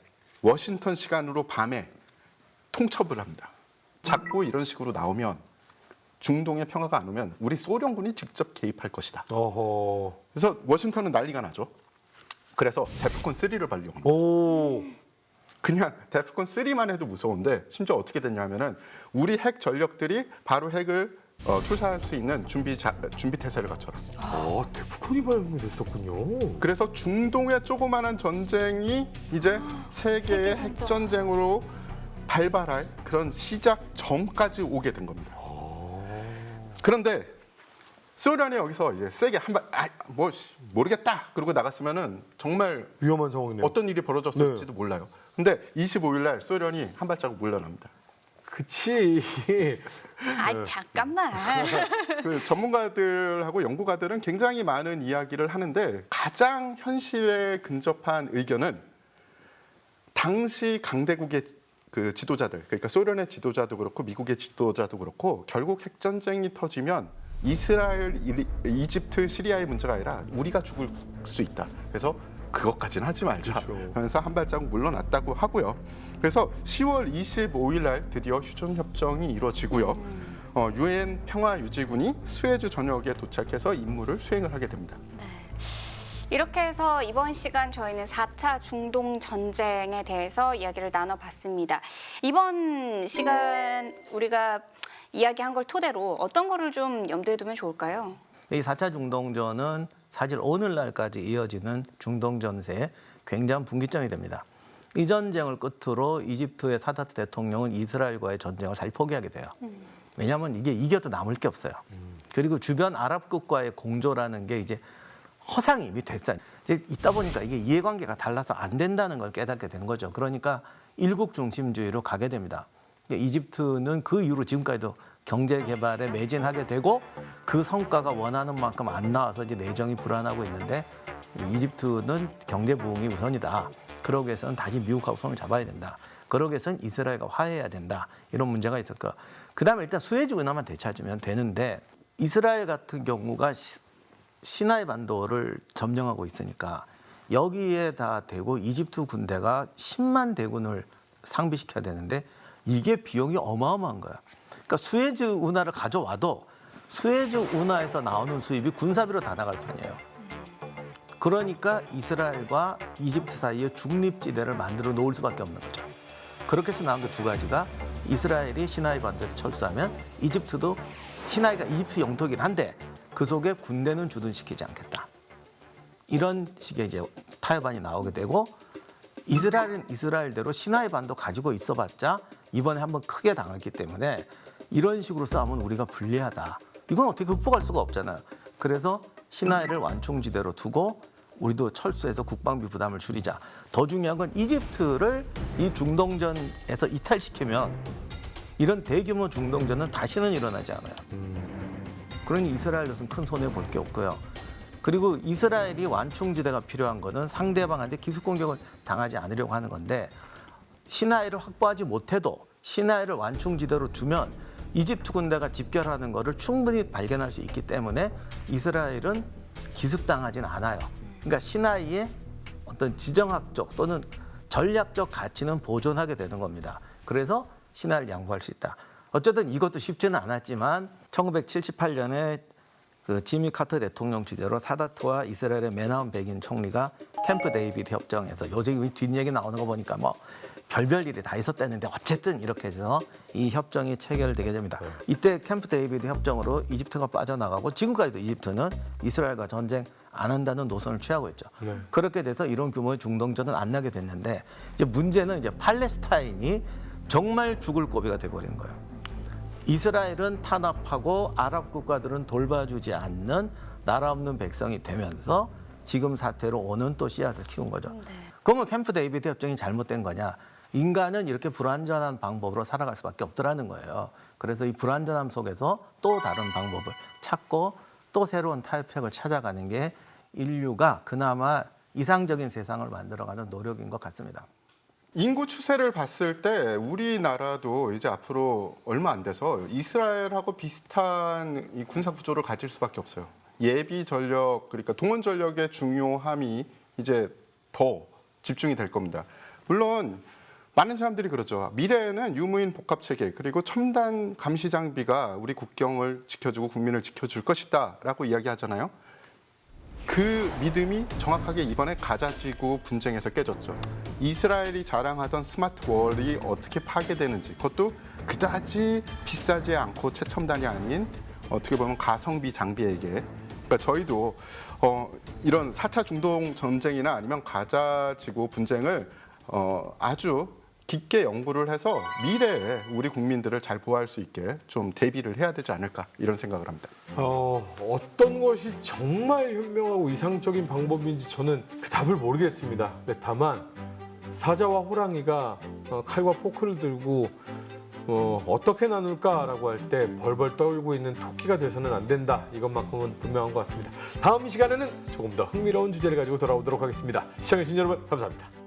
워싱턴 시간으로 밤에 통첩을 합니다. 자꾸 이런 식으로 나오면 중동의 평화가 안 오면 우리 소련군이 직접 개입할 것이다. 어허. 그래서 워싱턴은 난리가 나죠. 그래서 데프콘 3를 발령합니다. 오. 그냥 데프콘 3만 해도 무서운데 심지어 어떻게 됐냐면은 우리 핵 전력들이 바로 핵을 출사할 수 있는 준비 태세를 갖춰라. 데프콘이 발명됐었군요. 그래서 중동의 조그마한 전쟁이 이제 세계의 핵 전쟁으로 발발할 그런 시작 전까지 오게 된 겁니다. 그런데 소련이 여기서 이제 세게 모르겠다 그러고 나갔으면은 정말 위험한 상황이네요. 어떤 일이 벌어졌을지도 몰라요. 근데 25일 날 소련이 한 발자국 물러납니다. 그치. 아 잠깐만. 그 전문가들하고 연구가들은 굉장히 많은 이야기를 하는데 가장 현실에 근접한 의견은 당시 강대국의 그 지도자들, 그러니까 소련의 지도자도 그렇고 미국의 지도자도 그렇고 결국 핵전쟁이 터지면 이스라엘, 이집트, 시리아의 문제가 아니라 우리가 죽을 수 있다. 그래서 그것까지는 하지 말자. 그렇죠. 그래서 한 발자국 물러났다고 하고요. 그래서 10월 25일 날 드디어 휴전 협정이 이루어지고요. 유엔 평화유지군이 수에즈 전역에 도착해서 임무를 수행을 하게 됩니다. 이렇게 해서 이번 시간 저희는 4차 중동 전쟁에 대해서 이야기를 나눠봤습니다. 이번 시간 우리가 이야기한 걸 토대로 어떤 거를 좀 염두에 두면 좋을까요? 이 4차 중동전은 사실 오늘날까지 이어지는 중동 전세의 굉장한 분기점이 됩니다. 이 전쟁을 끝으로 이집트의 사다트 대통령은 이스라엘과의 전쟁을 잘 포기하게 돼요. 왜냐하면 이게 이겨도 남을 게 없어요. 그리고 주변 아랍국과의 공조라는 게 이제 허상이 이미 됐어요. 이제 있다 보니까 이게 이해관계가 달라서 안 된다는 걸 깨닫게 된 거죠. 그러니까 일국 중심주의로 가게 됩니다. 이집트는 그 이후로 지금까지도 경제 개발에 매진하게 되고 그 성과가 원하는 만큼 안 나와서 이제 내정이 불안하고 있는데 이집트는 경제 부흥이 우선이다. 그러기 위해서는 다시 미국하고 손을 잡아야 된다. 그러기 위해서는 이스라엘과 화해해야 된다. 이런 문제가 있었고 그다음에 일단 수에즈 운하만 되찾으면 되는데 이스라엘 같은 경우가 시나이 반도를 점령하고 있으니까 여기에 다 대고 이집트 군대가 10만 대군을 상비시켜야 되는데 이게 비용이 어마어마한 거야. 그러니까 수에즈 운하를 가져와도 수에즈 운하에서 나오는 수입이 군사비로 다 나갈 판이에요. 그러니까 이스라엘과 이집트 사이에 중립지대를 만들어 놓을 수밖에 없는 거죠. 그렇게 해서 나온 게 두 가지가 이스라엘이 시나이 반도에서 철수하면 이집트도 시나이가 이집트 영토이긴 한데 그 속에 군대는 주둔시키지 않겠다. 이런 식의 이제 타협안이 나오게 되고 이스라엘은 이스라엘대로 시나이 반도 가지고 있어봤자 이번에 한번 크게 당했기 때문에 이런 식으로 싸우면 우리가 불리하다. 이건 어떻게 극복할 수가 없잖아요. 그래서 시나이를 완충지대로 두고 우리도 철수해서 국방비 부담을 줄이자. 더 중요한 건 이집트를 이 중동전에서 이탈시키면 이런 대규모 중동전은 다시는 일어나지 않아요. 그러니 이스라엘로서는 큰 손해 볼 게 없고요. 그리고 이스라엘이 완충지대가 필요한 거는 상대방한테 기습 공격을 당하지 않으려고 하는 건데 시나이를 확보하지 못해도 시나이를 완충지대로 두면 이집트 군대가 집결하는 것을 충분히 발견할 수 있기 때문에 이스라엘은 기습당하진 않아요. 그러니까 시나이의 어떤 지정학적 또는 전략적 가치는 보존하게 되는 겁니다. 그래서 시나이를 양보할 수 있다. 어쨌든 이것도 쉽지는 않았지만 1978년에 그 지미 카터 대통령 주재로 사다트와 이스라엘의 메나온 베긴 총리가 캠프 데이비드 협정에서 요즘 뒷얘기 나오는 거 보니까 뭐 별별 일이 다 있었다는데 어쨌든 이렇게 해서 이 협정이 체결되게 됩니다. 이때 캠프 데이비드 협정으로 이집트가 빠져나가고 지금까지도 이집트는 이스라엘과 전쟁 안 한다는 노선을 취하고 있죠. 네. 그렇게 돼서 이런 규모의 중동전은 안 나게 됐는데 이제 문제는 이제 팔레스타인이 정말 죽을 고비가 돼버린 거예요. 이스라엘은 탄압하고 아랍 국가들은 돌봐주지 않는 나라 없는 백성이 되면서 지금 사태로 오는 또 씨앗을 키운 거죠. 네. 그러면 캠프 데이비드 협정이 잘못된 거냐? 인간은 이렇게 불완전한 방법으로 살아갈 수밖에 없더라는 거예요. 그래서 이 불완전함 속에서 또 다른 방법을 찾고 또 새로운 탈팩을 찾아가는 게 인류가 그나마 이상적인 세상을 만들어가는 노력인 것 같습니다. 인구 추세를 봤을 때 우리나라도 이제 앞으로 얼마 안 돼서 이스라엘하고 비슷한 이 군사 구조를 가질 수밖에 없어요. 예비 전력, 그러니까 동원 전력의 중요함이 이제 더 집중이 될 겁니다. 물론 많은 사람들이 그러죠. 미래에는 유무인 복합 체계 그리고 첨단 감시 장비가 우리 국경을 지켜주고 국민을 지켜줄 것이다라고 이야기하잖아요. 그 믿음이 정확하게 이번에 가자지구 분쟁에서 깨졌죠. 이스라엘이 자랑하던 스마트 월이 어떻게 파괴되는지, 그것도 그다지 비싸지 않고 최첨단이 아닌 어떻게 보면 가성비 장비에게. 그러니까 저희도 이런 4차 중동 전쟁이나 아니면 가자지구 분쟁을 아주 깊게 연구를 해서 미래에 우리 국민들을 잘 보호할 수 있게 좀 대비를 해야 되지 않을까 이런 생각을 합니다. 어떤 것이 정말 현명하고 이상적인 방법인지 저는 그 답을 모르겠습니다. 다만 사자와 호랑이가 칼과 포크를 들고 어떻게 나눌까라고 할 때 벌벌 떨고 있는 토끼가 돼서는 안 된다. 이것만큼은 분명한 것 같습니다. 다음 시간에는 조금 더 흥미로운 주제를 가지고 돌아오도록 하겠습니다. 시청해주신 여러분 감사합니다.